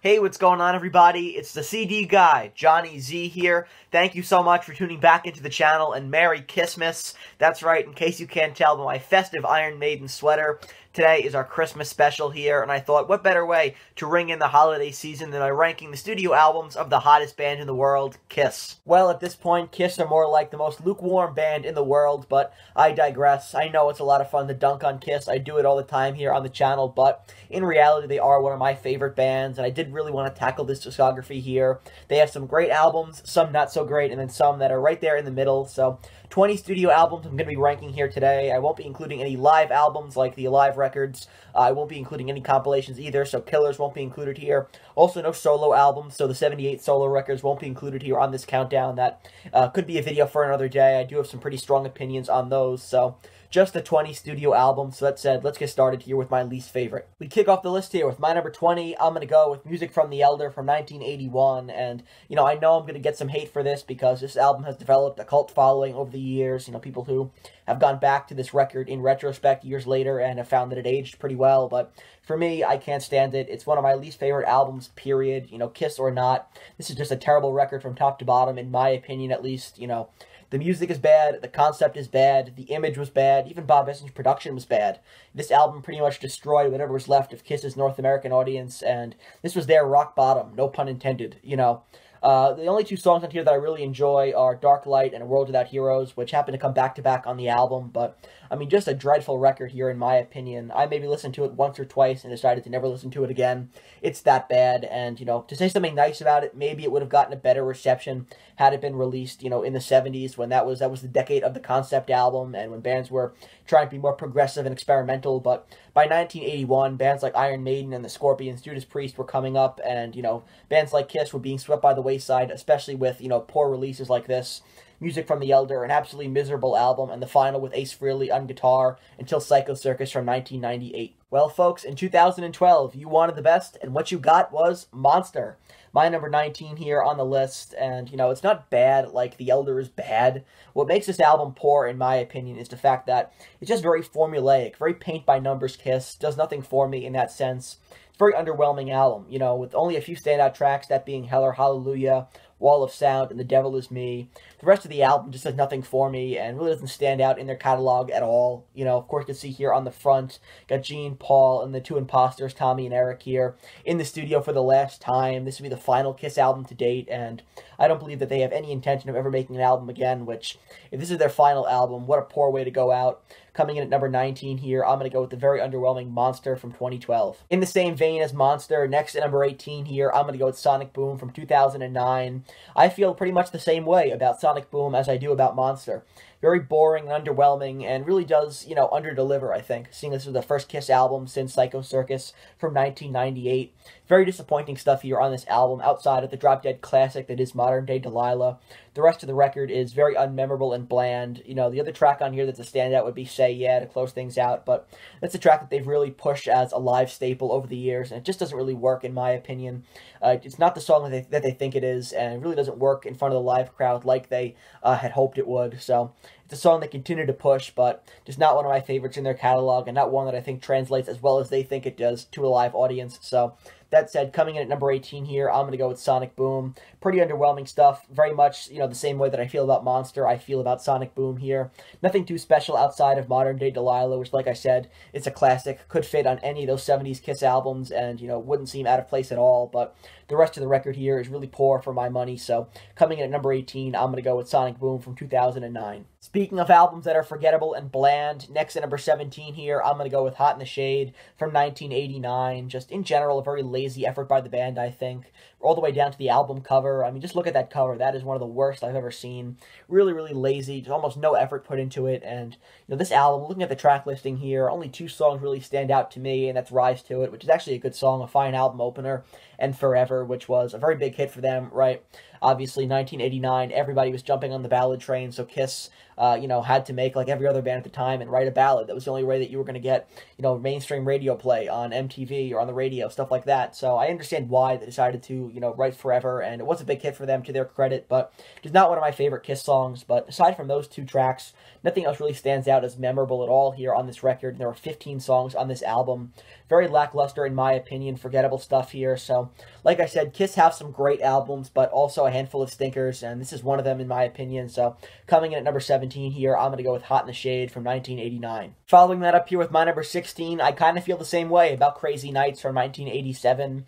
Hey, what's going on, everybody? It's the CD guy, Johnny Z here. Thank you so much for tuning back into the channel, and Merry Kissmas. That's right, in case you can't tell by my festive Iron Maiden sweater, today is our Christmas special here, and I thought, what better way to ring in the holiday season than by ranking the studio albums of the hottest band in the world, Kiss. Well, at this point, Kiss are more like the most lukewarm band in the world, but I digress. I know it's a lot of fun to dunk on Kiss. I do it all the time here on the channel, but in reality, they are one of my favorite bands, and I did really want to tackle this discography here. They have some great albums, some not so great, and then some that are right there in the middle. So 20 studio albums I'm going to be ranking here today. I won't be including any live albums like the Alive records. I won't be including any compilations either, so Killers won't be included here. Also, no solo albums, so the 78 solo records won't be included here on this countdown. That could be a video for another day. I do have some pretty strong opinions on those, so just the 20 studio albums. So that said, let's get started here with my least favorite. We kick off the list here with my number 20. I'm going to go with Music from the Elder from 1981. And, you know, I know I'm going to get some hate for this because this album has developed a cult following over the years. You know, people who have gone back to this record in retrospect years later and have found that it aged pretty well. But for me, I can't stand it. It's one of my least favorite albums, period. You know, Kiss or not. This is just a terrible record from top to bottom, in my opinion at least. You know, the music is bad, the concept is bad, the image was bad, even Bob Essen's production was bad. This album pretty much destroyed whatever was left of Kiss's North American audience, and this was their rock bottom, no pun intended, you know. The only two songs on here that I really enjoy are Dark Light and A World Without Heroes, which happen to come back-to-back on the album, but, I mean, just a dreadful record here in my opinion. I maybe listened to it once or twice and decided to never listen to it again. It's that bad, and, you know, to say something nice about it, maybe it would have gotten a better reception had it been released, you know, in the 70s, when that was the decade of the concept album, and when bands were trying to be more progressive and experimental. But by 1981, bands like Iron Maiden and the Scorpions, Judas Priest were coming up, and, you know, bands like Kiss were being swept by the wayside, especially with, you know, poor releases like this. Music from the Elder, an absolutely miserable album, and the final with Ace Frehley on guitar until Psycho Circus from 1998. Well, folks, in 2012, you wanted the best, and what you got was Monster. My number 19 here on the list, and, you know, it's not bad like The Elder is bad. What makes this album poor, in my opinion, is the fact that it's just very formulaic, very paint-by-numbers Kiss, does nothing for me in that sense. It's a very underwhelming album, you know, with only a few standout tracks, that being Hell or Hallelujah, Wall of Sound, and The Devil Is Me. The rest of the album just does nothing for me and really doesn't stand out in their catalog at all. You know, of course, you can see here on the front, got Gene, Paul, and the two imposters, Tommy and Eric, here in the studio for the last time. This will be the final Kiss album to date, and I don't believe that they have any intention of ever making an album again, which, if this is their final album, what a poor way to go out. Coming in at number 19 here, I'm going to go with the very underwhelming Monster from 2012. In the same vein as Monster, next at number 18 here, I'm going to go with Sonic Boom from 2009. I feel pretty much the same way about Sonic Boom as I do about Monster. Very boring and underwhelming, and really does, you know, under-deliver, I think, seeing this was the first Kiss album since Psycho Circus from 1998. Very disappointing stuff here on this album, outside of the drop-dead classic that is modern-day Delilah. The rest of the record is very unmemorable and bland. You know, the other track on here that's a standout would be Say Yeah to close things out, but that's a track that they've really pushed as a live staple over the years, and it just doesn't really work, in my opinion. It's not the song that they think it is, and it really doesn't work in front of the live crowd like they had hoped it would, so it's a song they continue to push, but just not one of my favorites in their catalog, and not one that I think translates as well as they think it does to a live audience. So that said, coming in at number 18 here, I'm going to go with Sonic Boom. Pretty underwhelming stuff. Very much, you know, the same way that I feel about Monster, I feel about Sonic Boom here. Nothing too special outside of modern-day Delilah, which, like I said, it's a classic. Could fit on any of those 70s Kiss albums and, you know, wouldn't seem out of place at all. But the rest of the record here is really poor for my money. So coming in at number 18, I'm going to go with Sonic Boom from 2009. Speaking of albums that are forgettable and bland, next at number 17 here, I'm going to go with Hot in the Shade from 1989. Just in general, a very lazy effort by the band, I think. All the way down to the album cover. I mean, just look at that cover. That is one of the worst I've ever seen. Really, really lazy. Just almost no effort put into it. And, you know, this album, looking at the track listing here, only two songs really stand out to me, and that's Rise to It, which is actually a good song, a fine album opener, and Forever, which was a very big hit for them, right? Obviously, 1989, everybody was jumping on the ballad train, so Kiss, had to make, like every other band at the time, and write a ballad. That was the only way that you were going to get, mainstream radio play on MTV or on the radio, stuff like that. So I understand why they decided to, write Forever, and it was a big hit for them, to their credit, but it's not one of my favorite Kiss songs. But aside from those 2 tracks, nothing else really stands out as memorable at all here on this record. There are 15 songs on this album. Very lackluster, in my opinion, forgettable stuff here. So, like I said, Kiss have some great albums, but also a handful of stinkers, and this is one of them, in my opinion. So, coming in at number 17 here, I'm going to go with Hot in the Shade from 1989. Following that up here with my number 16, I kind of feel the same way about Crazy Nights from 1987.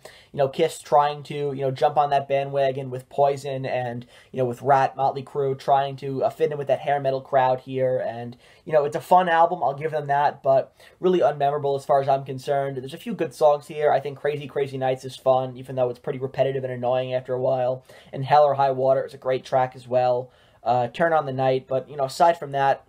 Kiss trying to, jump on that bandwagon with Poison and, with Rat, Motley Crue, trying to fit in with that hair metal crowd here. And, it's a fun album, I'll give them that, but really unmemorable as far as I'm concerned. There's a few good songs here. I think Crazy Nights is fun, even though it's pretty repetitive and annoying after a while. And Hell or High Water is a great track as well. Turn on the Night, but, aside from that,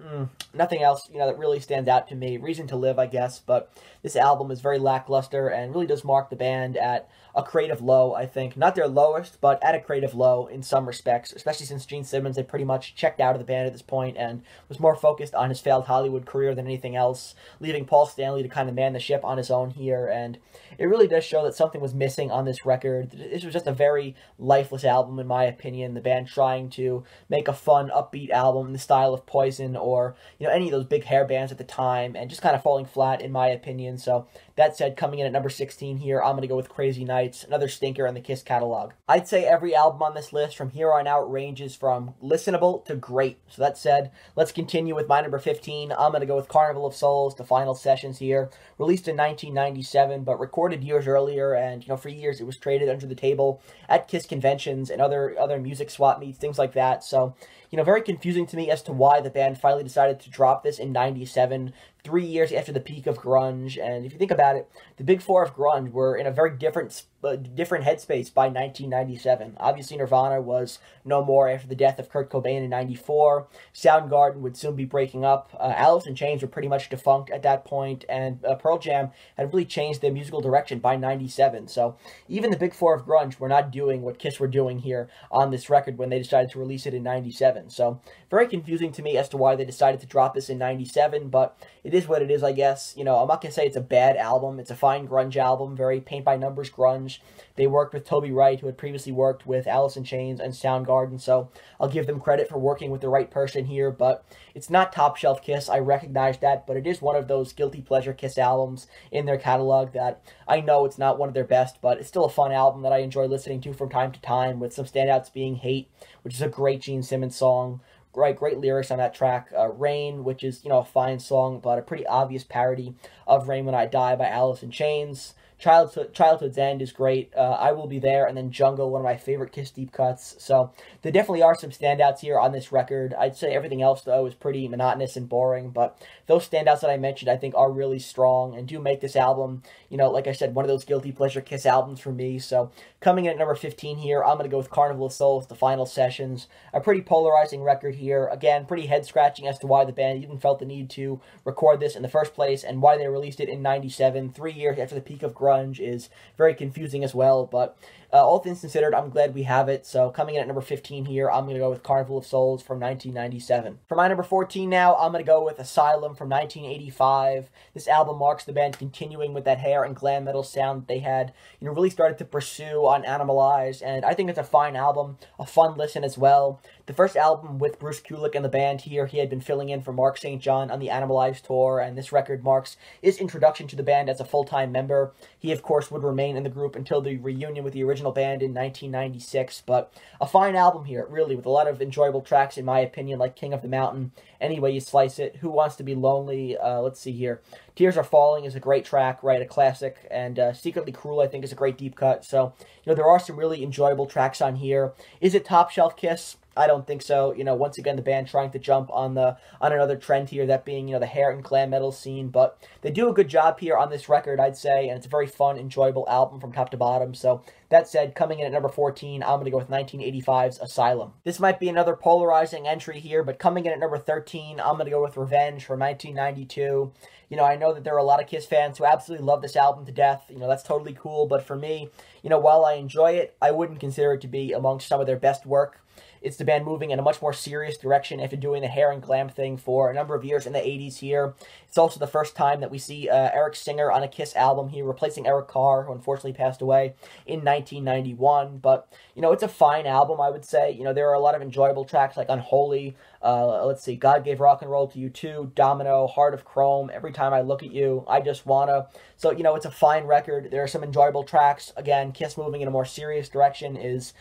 nothing else, that really stands out to me. Reason to Live, I guess, but this album is very lackluster and really does mark the band at a creative low, I think. Not their lowest, but at a creative low in some respects, especially since Gene Simmons had pretty much checked out of the band at this point and was more focused on his failed Hollywood career than anything else, leaving Paul Stanley to kind of man the ship on his own here. And it really does show that something was missing on this record. This was just a very lifeless album, in my opinion. The band trying to make a fun, upbeat album in the style of Poison or, any of those big hair bands at the time, and just kind of falling flat, in my opinion. So, that said, coming in at number 16 here, I'm going to go with Crazy Nights, another stinker in the Kiss catalog. I'd say every album on this list from here on out ranges from listenable to great. So that said, let's continue with my number 15. I'm going to go with Carnival of Souls, the final sessions here. Released in 1997, but recorded years earlier, and, for years it was traded under the table at Kiss conventions and other music swap meets, things like that. So, very confusing to me as to why the band finally decided to drop this in 97, 3 years after the peak of grunge. And if you think about it, the big 4 of grunge were in a very different headspace by 1997. Obviously, Nirvana was no more after the death of Kurt Cobain in 94. Soundgarden would soon be breaking up. Alice in Chains were pretty much defunct at that point, and Pearl Jam had really changed their musical direction by 97. So even the big 4 of grunge were not doing what Kiss were doing here on this record when they decided to release it in 97. So very confusing to me as to why they decided to drop this in 97, but it is what it is, I guess. I'm not going to say it's a bad album. It's a fine grunge album, very paint-by-numbers grunge. They worked with Toby Wright, who had previously worked with Alice in Chains and Soundgarden, so I'll give them credit for working with the right person here, but it's not top-shelf Kiss. I recognize that, but it is one of those guilty pleasure Kiss albums in their catalog that I know it's not one of their best, but it's still a fun album that I enjoy listening to from time to time, with some standouts being Hate, which is a great Gene Simmons song. Great lyrics on that track. Rain, which is, a fine song, but a pretty obvious parody of Rain When I Die by Alice in Chains. Childhood's End is great. I Will Be There, and then Jungle, one of my favorite Kiss deep cuts. So there definitely are some standouts here on this record. I'd say everything else, though, is pretty monotonous and boring, but those standouts that I mentioned, I think, are really strong and do make this album, like I said, one of those guilty pleasure Kiss albums for me. So coming in at number 15 here, I'm going to go with Carnival of Souls, the final sessions. A pretty polarizing record here. Again, pretty head-scratching as to why the band even felt the need to record this in the first place and why they released it in 97, 3 years after the peak of grunge, is very confusing as well, but all things considered, I'm glad we have it. So coming in at number 15 here, I'm going to go with Carnival of Souls from 1997. For my number 14 now, I'm going to go with Asylum from 1985. This album marks the band continuing with that hair and glam metal sound they had, really started to pursue on Animalize, and I think it's a fine album, a fun listen as well. The first album with Bruce Kulick and the band here, he had been filling in for Mark St. John on the Animalize tour, and this record marks his introduction to the band as a full-time member. He, of course, would remain in the group until the reunion with the original band in 1996, but a fine album here, really, with a lot of enjoyable tracks, in my opinion, like King of the Mountain, Any Way You Slice It, Who Wants to Be Lonely, let's see here, Tears Are Falling is a great track, right, a classic, and Secretly Cruel, I think, is a great deep cut. So, there are some really enjoyable tracks on here. Is it top shelf Kiss? I don't think so. Once again, the band trying to jump on another trend here, that being, the hair and glam metal scene. But they do a good job here on this record, I'd say, and it's a very fun, enjoyable album from top to bottom. So that said, coming in at number 14, I'm going to go with 1985's Asylum. This might be another polarizing entry here, but coming in at number 13, I'm going to go with Revenge from 1992. I know that there are a lot of Kiss fans who absolutely love this album to death. That's totally cool, but for me, while I enjoy it, I wouldn't consider it to be amongst some of their best work. It's the band moving in a much more serious direction after doing the hair and glam thing for a number of years in the 80s here. It's also the first time that we see Eric Singer on a Kiss album here, replacing Eric Carr, who unfortunately passed away in 1991. But, it's a fine album, I would say. There are a lot of enjoyable tracks like Unholy, let's see, God Gave Rock and Roll to You Too, Domino, Heart of Chrome, Every Time I Look at You, I Just Wanna. So, it's a fine record. There are some enjoyable tracks. Again, Kiss moving in a more serious direction is,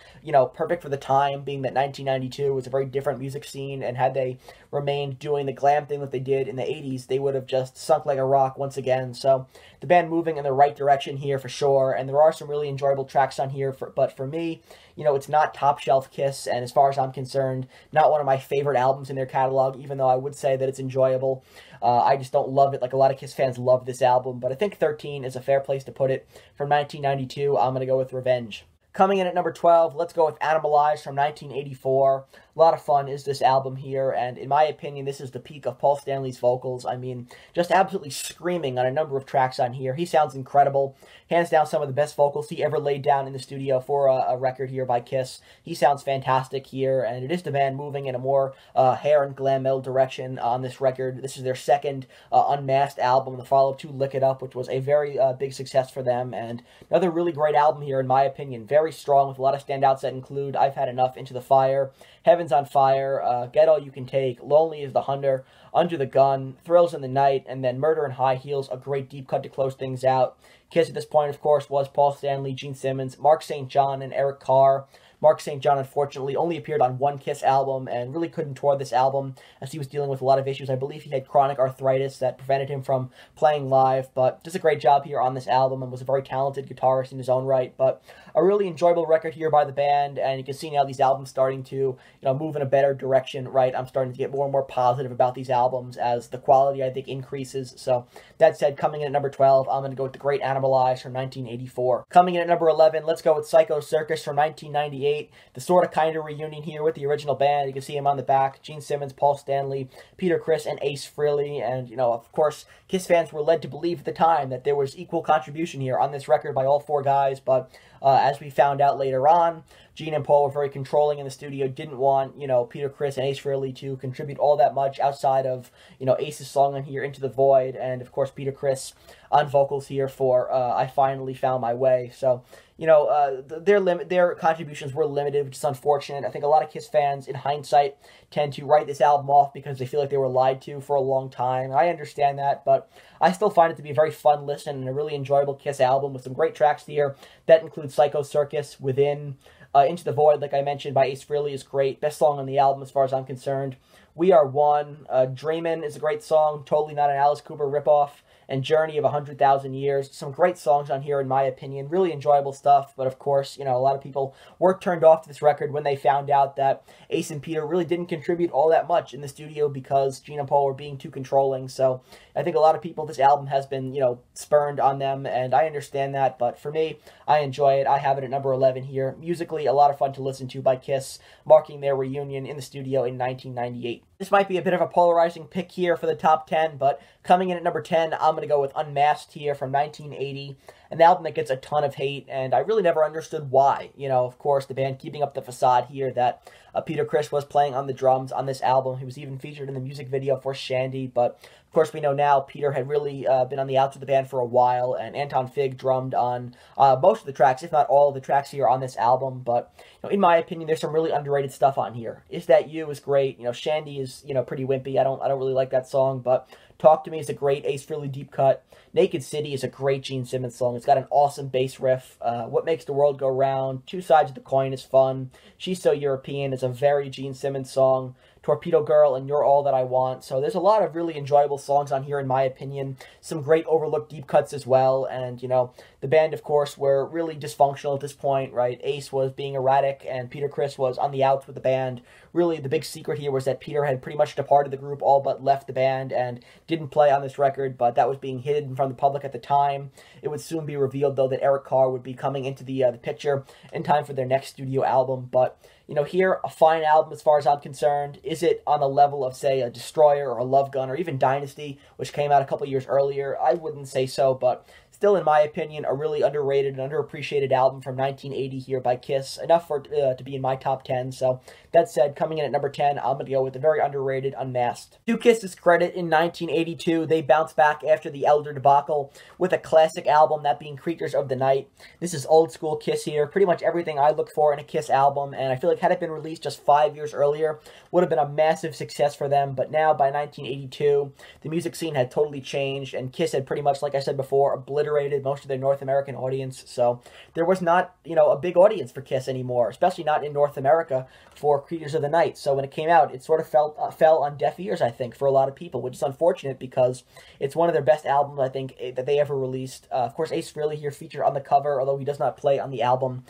perfect for the time, being that 1992 was a very different music scene, and had they remained doing the glam thing that they did in the 80s, they would have just sunk like a rock once again. So the band moving in the right direction here for sure, and there are some really enjoyable tracks on here, but for me, it's not top shelf Kiss, and as far as I'm concerned, not one of my favorite albums in their catalog, even though I would say that it's enjoyable. I just don't love it like a lot of Kiss fans love this album, but I think 13 is a fair place to put it. From 1992, I'm going to go with Revenge. Coming in at number 12, let's go with Animalize from 1984. A lot of fun is this album here, and in my opinion, this is the peak of Paul Stanley's vocals. I mean, just absolutely screaming on a number of tracks on here. He sounds incredible. Hands down, some of the best vocals he ever laid down in the studio for a record here by Kiss. He sounds fantastic here, and it is the band moving in a more hair and glam metal direction on this record. This is their second Unmasked album, the follow-up to Lick It Up, which was a very big success for them, and another really great album here, in my opinion. Very strong, with a lot of standouts that include I've Had Enough, Into the Fire, Heaven's on Fire, Get All You Can Take, Lonely is the Hunter, Under the Gun, Thrills in the Night, and then Murder in High Heels, a great deep cut to close things out. Kiss at this point, of course, was Paul Stanley, Gene Simmons, Mark St. John, and Eric Carr. Mark St. John, unfortunately, only appeared on one Kiss album and really couldn't tour this album as he was dealing with a lot of issues. I believe he had chronic arthritis that prevented him from playing live, but does a great job here on this album and was a very talented guitarist in his own right. But a really enjoyable record here by the band, and you can see now these albums starting to move in a better direction, right? I'm starting to get more and more positive about these albums as the quality, I think, increases. So that said, coming in at number 12, I'm going to go with The Great Animalize from 1984. Coming in at number 11, let's go with Psycho Circus from 1998. The sort of kind of reunion here with the original band. You can see him on the back. Gene Simmons, Paul Stanley, Peter Criss, and Ace Frehley. And, of course, Kiss fans were led to believe at the time that there was equal contribution here on this record by all four guys. But as we found out later on, Gene and Paul were very controlling in the studio, didn't want, Peter Criss and Ace Frehley to contribute all that much outside of, Ace's song on here, Into the Void, and, of course, Peter Criss on vocals here for I Finally Found My Way. So, their contributions were limited, which is unfortunate. I think a lot of Kiss fans, in hindsight, tend to write this album off because they feel like they were lied to for a long time. I understand that, but I still find it to be a very fun listen and a really enjoyable Kiss album with some great tracks here. That includes Psycho Circus, Within, Into the Void, like I mentioned, by Ace Frehley is great. Best song on the album as far as I'm concerned. We Are One, Dreamin' is a great song, totally not an Alice Cooper ripoff, and Journey of 100,000 Years. Some great songs on here, in my opinion. Really enjoyable stuff, but of course, a lot of people were turned off to this record when they found out that Ace and Peter really didn't contribute all that much in the studio because Gene and Paul were being too controlling. So I think a lot of people, this album has been, spurned on them, and I understand that, but for me, I enjoy it. I have it at number 11 here. Musically, a lot of fun to listen to by Kiss, marking their reunion in the studio in 1998. This might be a bit of a polarizing pick here for the top 10, but coming in at number 10, I'm going to go with Unmasked here from 1980, an album that gets a ton of hate, and I really never understood why. Of course, the band keeping up the facade here that Peter Criss was playing on the drums on this album. He was even featured in the music video for Shandy, but of course we know now Peter had really been on the outs of the band for a while, and Anton Fig drummed on most of the tracks, if not all of the tracks here on this album. But in my opinion, there's some really underrated stuff on here. Is That You is great. Shandy is pretty wimpy. I don't really like that song, but Talk to Me is a great Ace Frehley deep cut. Naked City is a great Gene Simmons song. It's got an awesome bass riff. What Makes the World Go Round, Two Sides of the Coin is fun. She's So European is a very Gene Simmons song. Torpedo Girl and You're All That I Want. So there's a lot of really enjoyable songs on here, in my opinion. Some great overlooked deep cuts as well. And, you know, the band, of course, were really dysfunctional at this point, right? Ace was being erratic, and Peter Criss was on the outs with the band. Really, the big secret here was that Peter had pretty much departed the group, all but left the band, and didn't play on this record, but that was being hidden from the public at the time. It would soon be revealed, though, that Eric Carr would be coming into the picture in time for their next studio album. But, you know, here, a fine album as far as I'm concerned. Is it on the level of, say, a Destroyer or a Love Gun or even Dynasty, which came out a couple years earlier? I wouldn't say so, but still, in my opinion, a really underrated and underappreciated album from 1980 here by Kiss. Enough for to be in my top 10. So, that said, coming in at number 10, I'm going to go with the very underrated Unmasked. To Kiss's credit, in 1982, they bounced back after the Elder debacle with a classic album, that being Creatures of the Night. This is old school Kiss here. Pretty much everything I look for in a Kiss album, and I feel like had it been released just 5 years earlier, would have been a massive success for them. But now, by 1982, the music scene had totally changed, and Kiss had pretty much, like I said before, obliterated most of their North American audience. So there was not, you know, a big audience for Kiss anymore, especially not in North America for Creatures of the Night. So when it came out, it sort of fell on deaf ears, I think, for a lot of people, which is unfortunate because it's one of their best albums, I think, that they ever released. Of course, Ace Frehley here featured on the cover, although he does not play on the album.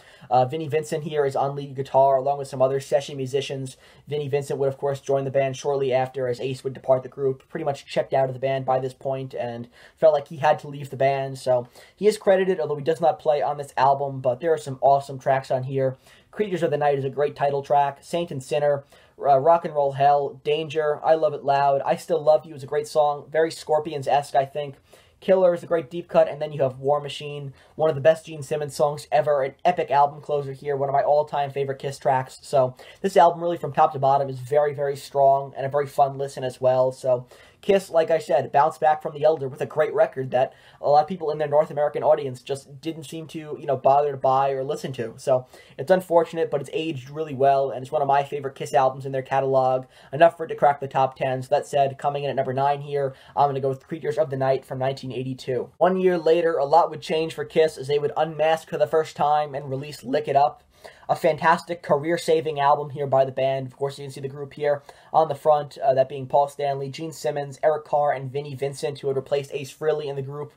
Vinnie Vincent here is on lead guitar, along with some other session musicians. Vinnie Vincent would, of course, join the band shortly after, as Ace would depart the group. Pretty much checked out of the band by this point and felt like he had to leave the band. So he is credited, although he does not play on this album, but there are some awesome tracks on here. Creatures of the Night is a great title track. Saint and Sinner, Rock and Roll Hell, Danger, I Love It Loud, I Still Love You is a great song. Very Scorpions-esque, I think. Killer is a great deep cut, and then you have War Machine, one of the best Gene Simmons songs ever, an epic album closer here, one of my all-time favorite Kiss tracks. So this album really from top to bottom is very, very strong and a very fun listen as well. So Kiss, like I said, bounced back from the Elder with a great record that a lot of people in their North American audience just didn't seem to, you know, bother to buy or listen to. So it's unfortunate, but it's aged really well, and it's one of my favorite Kiss albums in their catalog. Enough for it to crack the top 10. So that said, coming in at number 9 here, I'm going to go with Creatures of the Night from 1982. 1 year later, a lot would change for Kiss as they would unmask for the first time and release Lick It Up. A fantastic career-saving album here by the band. Of course, you can see the group here on the front, that being Paul Stanley, Gene Simmons, Eric Carr, and Vinnie Vincent, who had replaced Ace Frehley in the group.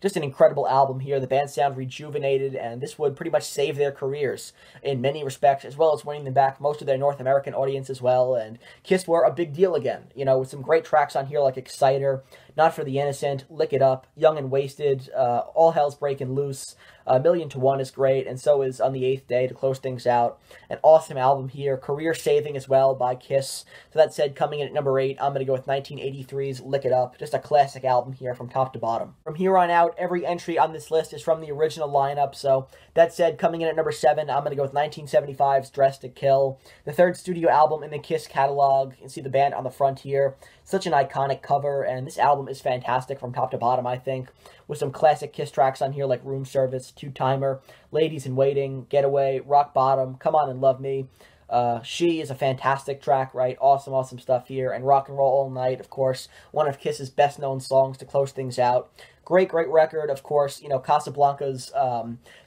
Just an incredible album here. The band sound rejuvenated, and this would pretty much save their careers in many respects, as well as winning them back most of their North American audience as well. And Kiss were a big deal again, you know, with some great tracks on here like Exciter, Not for the Innocent, Lick It Up, Young and Wasted, All Hell's Breaking Loose, A Million to One is great, and so is On the Eighth Day to close things out. An awesome album here, career-saving as well by Kiss. So that said, coming in at number 8, I'm going to go with 1983's Lick It Up. Just a classic album here from top to bottom. From here on out, every entry on this list is from the original lineup. So that said, coming in at number 7, I'm going to go with 1975's Dressed to Kill. The third studio album in the Kiss catalog. You can see the band on the front here. Such an iconic cover, and this album is fantastic from top to bottom, I think, with some classic Kiss tracks on here like Room Service, Two-Timer, Ladies in Waiting, Getaway, Rock Bottom, Come On and Love Me. She is a fantastic track, right? Awesome, awesome stuff here. And Rock and Roll All Night, of course, one of Kiss's best-known songs to close things out. Great, great record, of course. You know, Casablanca's,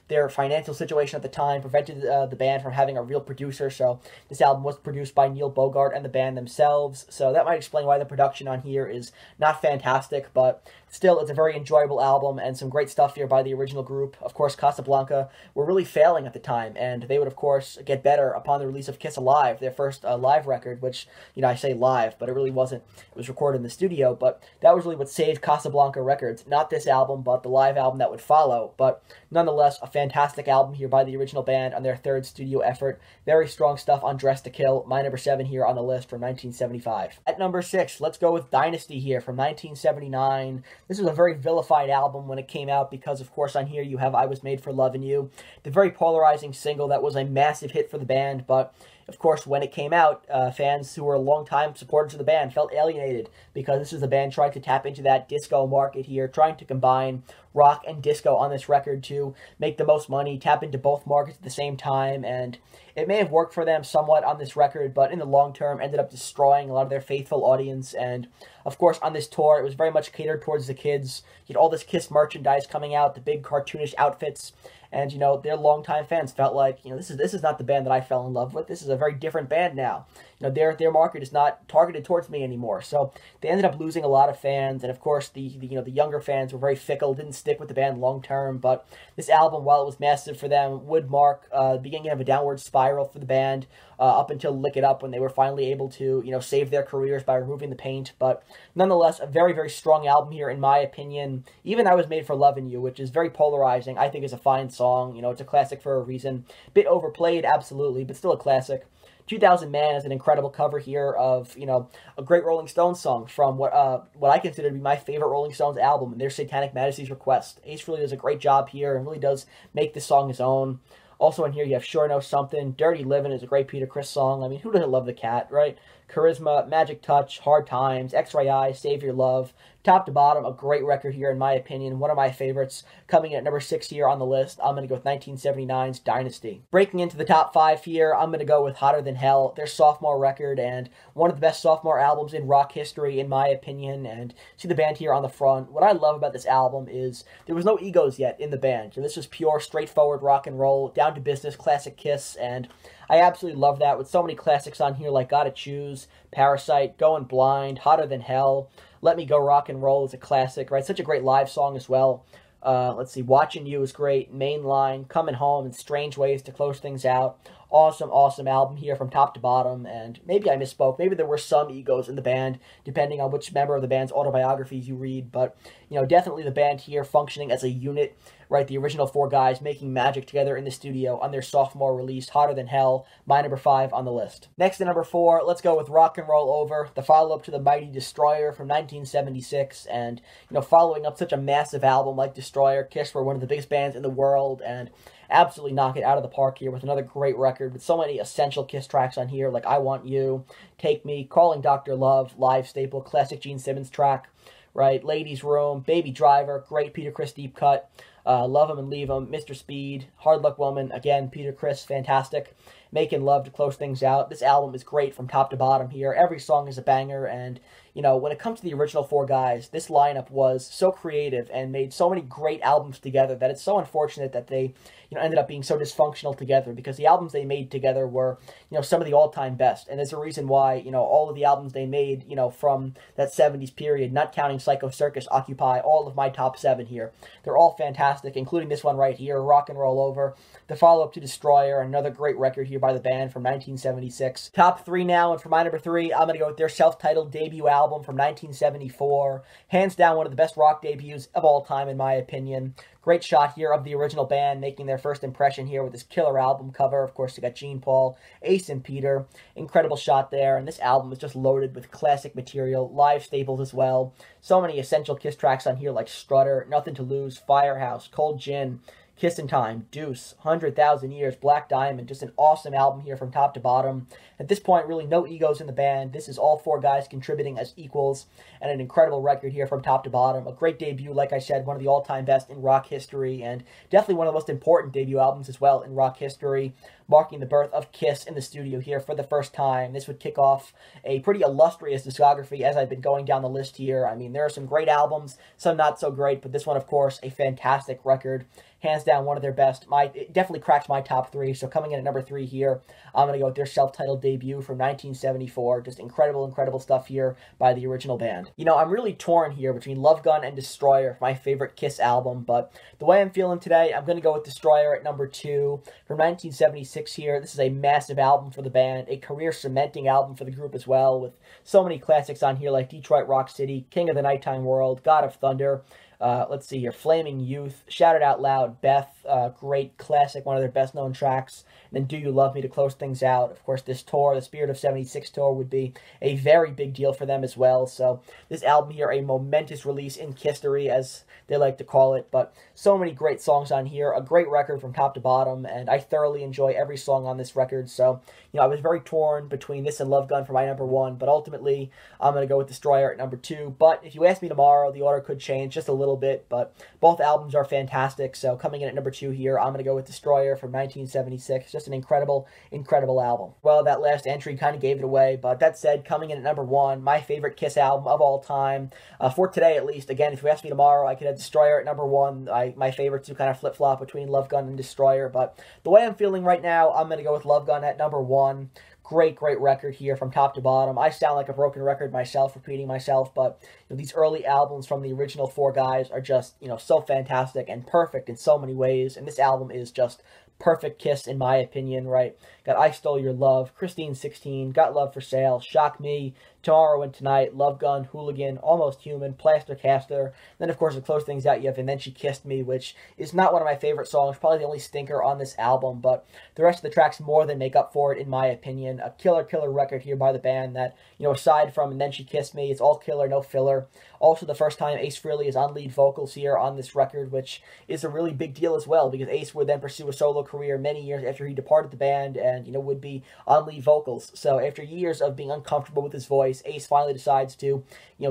their financial situation at the time prevented the band from having a real producer, so this album was produced by Neil Bogart and the band themselves, so that might explain why the production on here is not fantastic, but still, it's a very enjoyable album, and some great stuff here by the original group. Of course, Casablanca were really failing at the time, and they would, of course, get better upon the release of Kiss Alive, their first live record, which, you know, I say live, but it really wasn't. It was recorded in the studio, but that was really what saved Casablanca Records. Not this album, but the live album that would follow, but nonetheless, a fantastic album here by the original band on their third studio effort. Very strong stuff on Dressed to Kill. My number 7 here on the list from 1975. At number 6, let's go with Dynasty here from 1979. This was a very vilified album when it came out because, of course, on here you have I Was Made for Lovin' You, the very polarizing single that was a massive hit for the band, but of course, when it came out, fans who were longtime supporters of the band felt alienated because this is the band trying to tap into that disco market here, trying to combine rock and disco on this record to make the most money, tap into both markets at the same time, and it may have worked for them somewhat on this record, but in the long term ended up destroying a lot of their faithful audience. And of course, on this tour, it was very much catered towards the kids. You had all this Kiss merchandise coming out, the big cartoonish outfits. And, you know, their longtime fans felt like, you know, this is not the band that I fell in love with. This is a very different band now. You know, their market is not targeted towards me anymore. So they ended up losing a lot of fans. And, of course, the younger fans were very fickle, didn't stick with the band long term. But this album, while it was massive for them, would mark the beginning of a downward spiral for the band up until Lick It Up, when they were finally able to, you know, save their careers by removing the paint. But nonetheless, a very, very strong album here, in my opinion. Even I Was Made for Lovin' You, which is very polarizing, I think is a fine song. You know, it's a classic for a reason. Bit overplayed, absolutely, but still a classic. 2000 Man is an incredible cover here of, you know, a great Rolling Stones song from what I consider to be my favorite Rolling Stones album, and their Satanic Majesty's Request. Ace really does a great job here and really does make this song his own. Also in here, you have Sure Know Something. Dirty Livin' is a great Peter Criss song. I mean, who doesn't love the cat, right? Charisma, Magic Touch, Hard Times, X-Ray Eyes, Save Your Love. Top to bottom, a great record here, in my opinion. One of my favorites. Coming in at number 6 here on the list, I'm going to go with 1979's Dynasty. Breaking into the top 5 here, I'm going to go with Hotter Than Hell, their sophomore record, and one of the best sophomore albums in rock history, in my opinion. And see the band here on the front. What I love about this album is there was no egos yet in the band. So this was pure, straightforward rock and roll, down to business, classic Kiss, and I absolutely love that, with so many classics on here like Gotta Choose, Parasite, Going Blind, Hotter Than Hell, Let Me Go Rock and Roll is a classic, right? Such a great live song as well. Let's see, Watching You is great, Mainline, Coming Home, and Strange Ways to close things out. Awesome, awesome album here from top to bottom, and maybe I misspoke. Maybe there were some egos in the band, depending on which member of the band's autobiographies you read, but, you know, definitely the band here functioning as a unit, right? The original 4 guys making magic together in the studio on their sophomore release, Hotter Than Hell, my number 5 on the list. Next at number 4, let's go with Rock and Roll Over, the follow-up to the Mighty Destroyer from 1976, and, you know, following up such a massive album like Destroyer, Kiss were one of the biggest bands in the world, and absolutely knock it out of the park here with another great record with so many essential Kiss tracks on here, like I Want You, Take Me, Calling Dr. Love, live staple, classic Gene Simmons track, right? Ladies Room, Baby Driver, great Peter Criss deep cut, Love 'Em and Leave 'Em, Mr. Speed, Hard Luck Woman, again, Peter Criss, fantastic. Making Love to close things out. This album is great from top to bottom here. Every song is a banger, and, you know, when it comes to the original 4 guys, this lineup was so creative and made so many great albums together that it's so unfortunate that they, you know, ended up being so dysfunctional together, because the albums they made together were, you know, some of the all-time best. And there's a reason why, you know, all of the albums they made, you know, from that 70s period, not counting Psycho Circus, occupy all of my top 7 here. They're all fantastic, including this one right here, Rock and Roll Over, the follow-up to Destroyer, another great record here by the band from 1976. Top 3 now, and for my number 3, I'm going to go with their self-titled debut album from 1974. Hands down one of the best rock debuts of all time, in my opinion. Great shot here of the original band making their first impression here with this killer album cover. Of course, you got Gene, Paul, Ace, and Peter. Incredible shot there, and this album is just loaded with classic material, live staples as well. So many essential Kiss tracks on here like Strutter, Nothing to Lose, Firehouse, Cold Gin, Kissin' Time, Deuce, 100,000 Years, Black Diamond. Just an awesome album here from top to bottom. At this point, really no egos in the band. This is all 4 guys contributing as equals, and an incredible record here from top to bottom. A great debut, like I said, one of the all-time best in rock history, and definitely one of the most important debut albums as well in rock history, marking the birth of Kiss in the studio here for the first time. This would kick off a pretty illustrious discography as I've been going down the list here. I mean, there are some great albums, some not so great, but this one, of course, a fantastic record. Hands down, one of their best. It definitely cracks my top 3, so coming in at number 3 here, I'm going to go with their self-titled debut from 1974. Just incredible, incredible stuff here by the original band. You know, I'm really torn here between Love Gun and Destroyer for my favorite Kiss album, but the way I'm feeling today, I'm going to go with Destroyer at number 2 from 1976 here. This is a massive album for the band, a career-cementing album for the group as well, with so many classics on here like Detroit Rock City, King of the Nighttime World, God of Thunder. Let's see here, Flaming Youth, Shout It Out Loud, Beth, great classic, one of their best-known tracks. And then Do You Love Me to close things out. Of course, this tour, the Spirit of 76 tour, would be a very big deal for them as well. So this album here, a momentous release in history, as they like to call it. But so many great songs on here, a great record from top to bottom, and I thoroughly enjoy every song on this record. So, you know, I was very torn between this and Love Gun for my number 1, but ultimately, I'm going to go with Destroyer at number 2. But if you ask me tomorrow, the order could change just a little little bit, but both albums are fantastic. So coming in at number 2 here, I'm going to go with Destroyer from 1976. Just an incredible, incredible album. Well, that last entry kind of gave it away, but that said, coming in at number 1, my favorite Kiss album of all time, for today at least. Again, if you ask me tomorrow, I could have Destroyer at number 1. My favorites do kind of flip-flop between Love Gun and Destroyer, but the way I'm feeling right now, I'm going to go with Love Gun at number 1. Great, great record here from top to bottom. I sound like a broken record myself, repeating myself, but these early albums from the original 4 guys are just, so fantastic and perfect in so many ways, and this album is just perfect Kiss, in my opinion, right? Got I Stole Your Love, Christine 16, Got Love for Sale, Shock Me, Tomorrow and Tonight, Love Gun, Hooligan, Almost Human, Plaster Caster. Then, of course, to close things out, you have And Then She Kissed Me, which is not one of my favorite songs, probably the only stinker on this album, but the rest of the tracks more than make up for it, in my opinion. A killer, killer record here by the band that, aside from And Then She Kissed Me, it's all killer, no filler. Also, the first time Ace Frehley is on lead vocals here on this record, which is a really big deal as well, because Ace would then pursue a solo career many years after he departed the band and, would be on lead vocals. So after years of being uncomfortable with his voice, Ace finally decides to,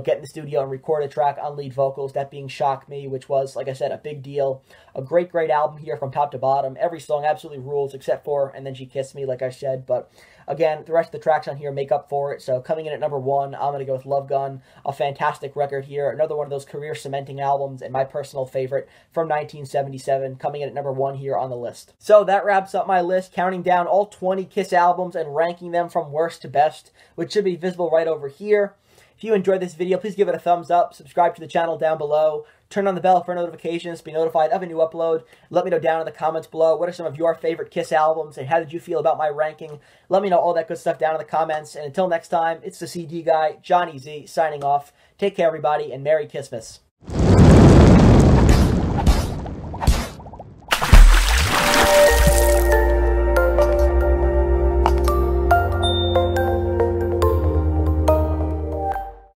get in the studio and record a track on lead vocals, that being Shock Me, which was, like I said, a big deal. A great, great album here from top to bottom. Every song absolutely rules, except for And Then She Kissed Me, like I said, but again, the rest of the tracks on here make up for it. So coming in at number 1, I'm going to go with Love Gun, a fantastic record here. Another one of those career-cementing albums, and my personal favorite from 1977, coming in at number 1 here on the list. So that wraps up my list, counting down all 20 Kiss albums and ranking them from worst to best, which should be visible right over here. If you enjoyed this video, please give it a thumbs up, subscribe to the channel down below, turn on the bell for notifications to be notified of a new upload. Let me know down in the comments below what are some of your favorite Kiss albums and how did you feel about my ranking. Let me know all that good stuff down in the comments. And until next time, it's the CD guy, Johnny Z, signing off. Take care, everybody, and Merry Kissmas.